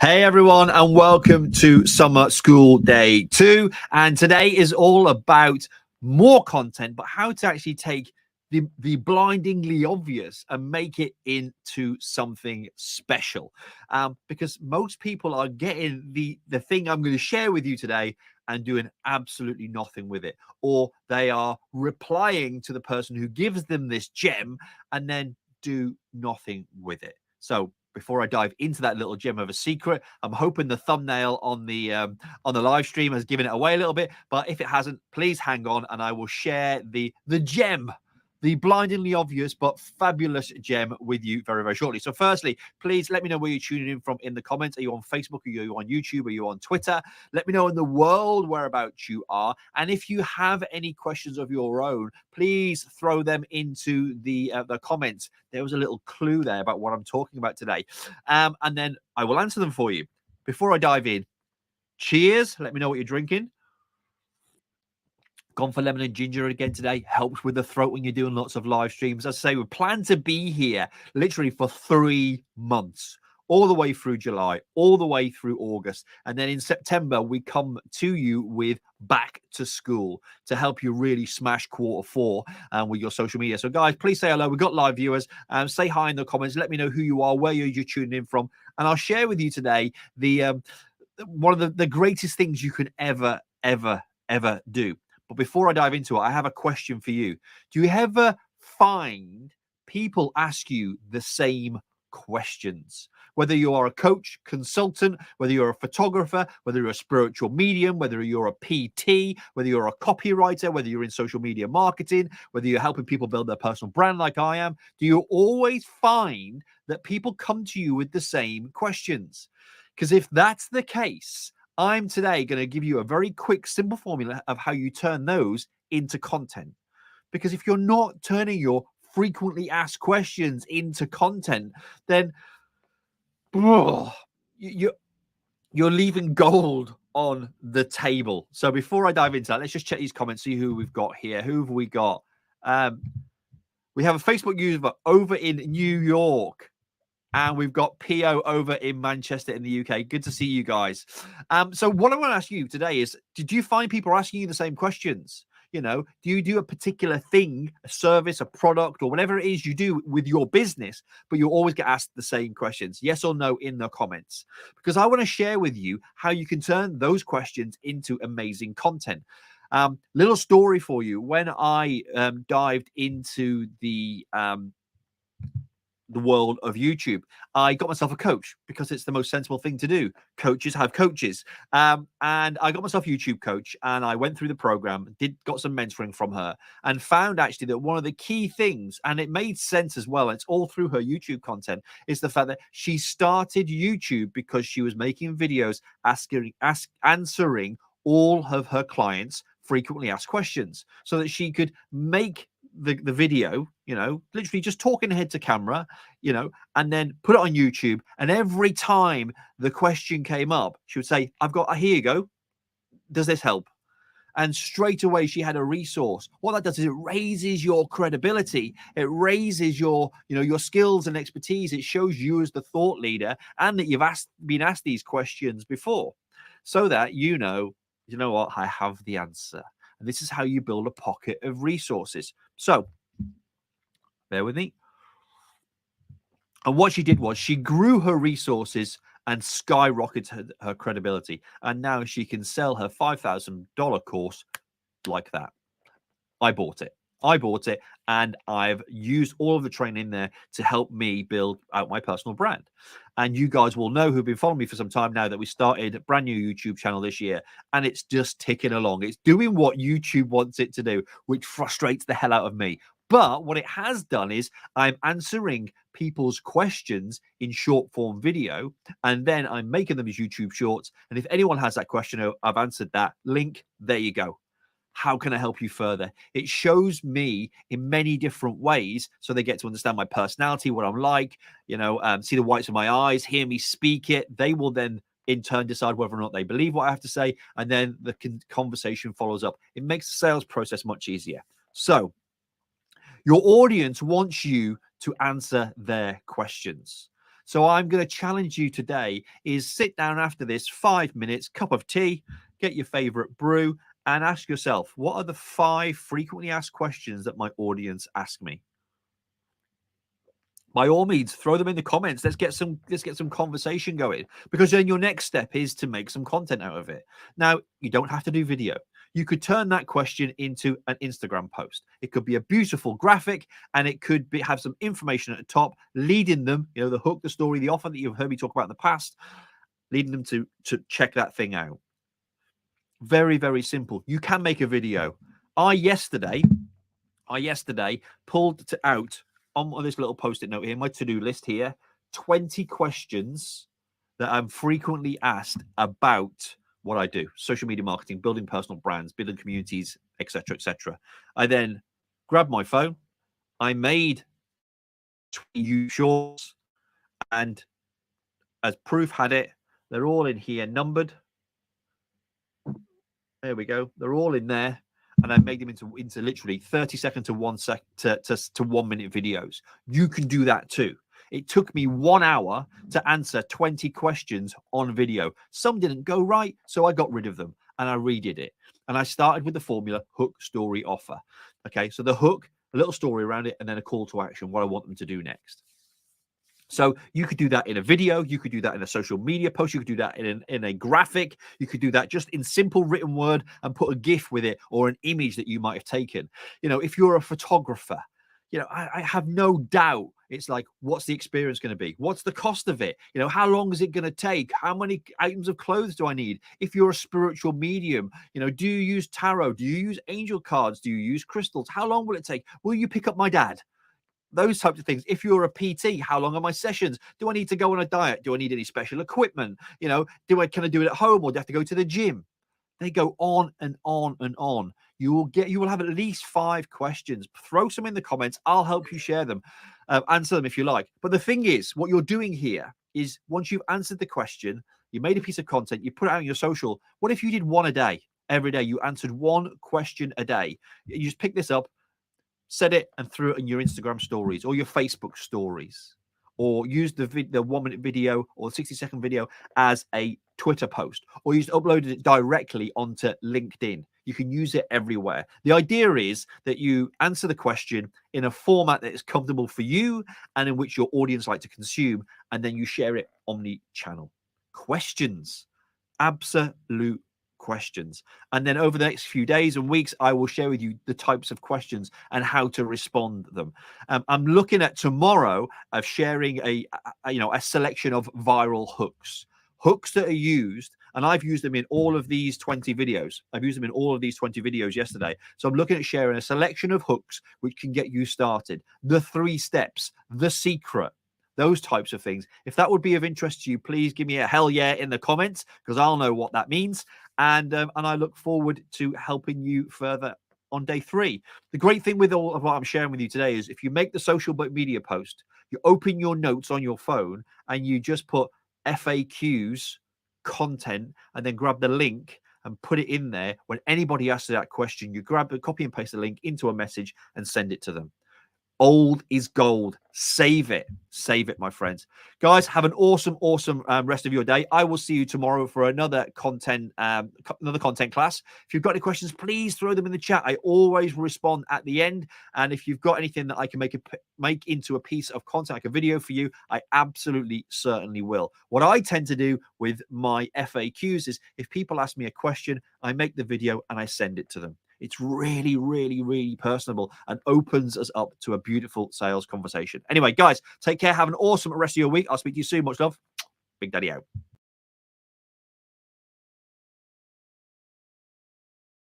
Hey everyone, and welcome to Summer School Day 2. And today is all about more content, but how to actually take the blindingly obvious and make it into something special. Because most people are getting the thing I'm going to share with you today and doing absolutely nothing with it. Or they are replying to the person who gives them this gem and then do nothing with it. So before I dive into that little gem of a secret, I'm hoping the thumbnail on the live stream has given it away a little bit. But if it hasn't, please hang on, and I will share the gem, the blindingly obvious but fabulous gem with you very, very shortly. So firstly, please let me know where you're tuning in from in the comments. Are you on Facebook? Are you on YouTube? Are you on Twitter? Let me know in the world whereabouts you are. And if you have any questions of your own, please throw them into the comments. There was a little clue there about what I'm talking about today. And then I will answer them for you. Before I dive in, cheers. Let me know what you're drinking. Gone for lemon and ginger again today. Helps with the throat when you're doing lots of live streams. As I say, we plan to be here literally for 3 months, all the way through July, all the way through August. And then in September, we come to you with back to school to help you really smash Q4 with your social media. So guys, please say hello. We've got live viewers. Say hi in the comments. Let me know who you are, where you're tuning in from. And I'll share with you today the one of the greatest things you can ever do. But before I dive into it, I have a question for you. Do you ever find people ask you the same questions? Whether you are a coach, consultant, whether you're a photographer, whether you're a spiritual medium, whether you're a PT, whether you're a copywriter, whether you're in social media marketing, whether you're helping people build their personal brand like I am, do you always find that people come to you with the same questions? Because if that's the case, I'm today going to give you a very quick, simple formula of how you turn those into content. Because if you're not turning your frequently asked questions into content, then you're leaving gold on the table. So before I dive into that, let's just check these comments, see who we've got here. Who have we got? We have a Facebook user over in New York. And we've got PO over in Manchester in the UK. Good to see you guys. So what I want to ask you today is, did you find people asking you the same questions? You know, do you do a particular thing, a service, a product, or whatever it is you do with your business, but you always get asked the same questions? Yes or no in the comments. Because I want to share with you how you can turn those questions into amazing content. Little story for you. When I dived into the world of YouTube, I got myself a coach because it's the most sensible thing to do. Coaches have coaches. And I got myself a YouTube coach, and I went through the program, got some mentoring from her, and found actually that one of the key things, and it made sense as well, it's all through her YouTube content, is the fact that she started YouTube because she was making videos answering all of her clients' frequently asked questions, so that she could make the video, you know, literally just talking head to camera, you know, and then put it on YouTube. And every time the question came up, she would say, here you go. Does this help? And straight away she had a resource. What that does is it raises your credibility. It raises your, you know, your skills and expertise. It shows you as the thought leader and that you've been asked these questions before, so that you know what, I have the answer. And this is how you build a pocket of resources. So bear with me. And what she did was she grew her resources and skyrocketed her credibility. And now she can sell her $5,000 course like that. I bought it. And I've used all of the training there to help me build out my personal brand. And you guys will know, who've been following me for some time now, that we started a brand new YouTube channel this year, and it's just ticking along. It's doing what YouTube wants it to do, which frustrates the hell out of me. But what it has done is I'm answering people's questions in short form video, and then I'm making them as YouTube shorts. And if anyone has that question, I've answered that. Link, there you go. How can I help you further? It shows me in many different ways, so they get to understand my personality, what I'm like, you know, see the whites of my eyes, hear me speak it. They will then in turn decide whether or not they believe what I have to say, and then the conversation follows up. It makes the sales process much easier. So your audience wants you to answer their questions. So I'm going to challenge you today is sit down after this 5 minutes, cup of tea, get your favorite brew, and ask yourself, what are the 5 frequently asked questions that my audience ask me? By all means, throw them in the comments. Let's get some conversation going, because then your next step is to make some content out of it. Now, you don't have to do video. You could turn that question into an Instagram post. It could be a beautiful graphic, and it could have some information at the top, leading them, the hook, the story, the offer that you've heard me talk about in the past, leading them to check that thing out. Very, very simple. You can make a video. I yesterday pulled out on this little post-it note here, my to-do list here, 20 questions that I'm frequently asked about what I do: social media marketing, building personal brands, building communities, etc., etc. I then grabbed my phone, I made 20 shorts, and as proof had it, they're all in here numbered. There we go. They're all in there. And I made them into literally 30 second to 1 sec to 1 minute videos. You can do that too. It took me 1 hour to answer 20 questions on video. Some didn't go right, so I got rid of them and I redid it. And I started with the formula hook, story, offer. Okay, so the hook, a little story around it, and then a call to action, what I want them to do next. So you could do that in a video, you could do that in a social media post, you could do that in a graphic, you could do that just in simple written word and put a GIF with it or an image that you might have taken. If you're a photographer, I have no doubt it's like, what's the experience going to be? What's the cost of it? How long is it going to take? How many items of clothes do I need? If you're a spiritual medium, do you use tarot? Do you use angel cards? Do you use crystals? How long will it take? Will you pick up my dad? Those types of things. If you're a PT, how long are my sessions? Do I need to go on a diet? Do I need any special equipment? Can I do it at home, or do I have to go to the gym? They go on and on and on. You will have at least 5 questions. Throw some in the comments. I'll help you share them, answer them if you like. But the thing is, what you're doing here is, once you've answered the question, you made a piece of content, you put it out on your social. What if you did 1 a day? Every day you answered 1 question a day. You just pick this up, set it, and threw it in your Instagram stories or your Facebook stories, or use the 1 minute video or 60-second video as a Twitter post, or you just uploaded it directly onto LinkedIn. You can use it everywhere. The idea is that you answer the question in a format that is comfortable for you and in which your audience like to consume, and then you share it omni-channel. Questions, absolute questions. And then over the next few days and weeks, I will share with you the types of questions and how to respond to them. I'm looking at tomorrow of sharing a selection of viral hooks that are used, and I've used them in all of these 20 videos. I've used them in all of these 20 videos yesterday. So I'm looking at sharing a selection of hooks which can get you started. The 3 steps, the secret, those types of things. If that would be of interest to you, please give me a hell yeah in the comments, because I'll know what that means. And I look forward to helping you further on day 3. The great thing with all of what I'm sharing with you today is, if you make the social media post, you open your notes on your phone and you just put FAQs content, and then grab the link and put it in there. When anybody asks that question, you grab a copy and paste the link into a message and send it to them. Old is gold. Save it, my friends. Guys, have an awesome rest of your day. I will see you tomorrow for another content class. If you've got any questions, please throw them in the chat. I always respond at the end. And if you've got anything that I can make into a piece of content, like a video for you, I absolutely certainly will. What I tend to do with my FAQs is, if people ask me a question, I make the video and I send it to them. It's really, really, really personable and opens us up to a beautiful sales conversation. Anyway, guys, take care. Have an awesome rest of your week. I'll speak to you soon. Much love. Big Daddy out.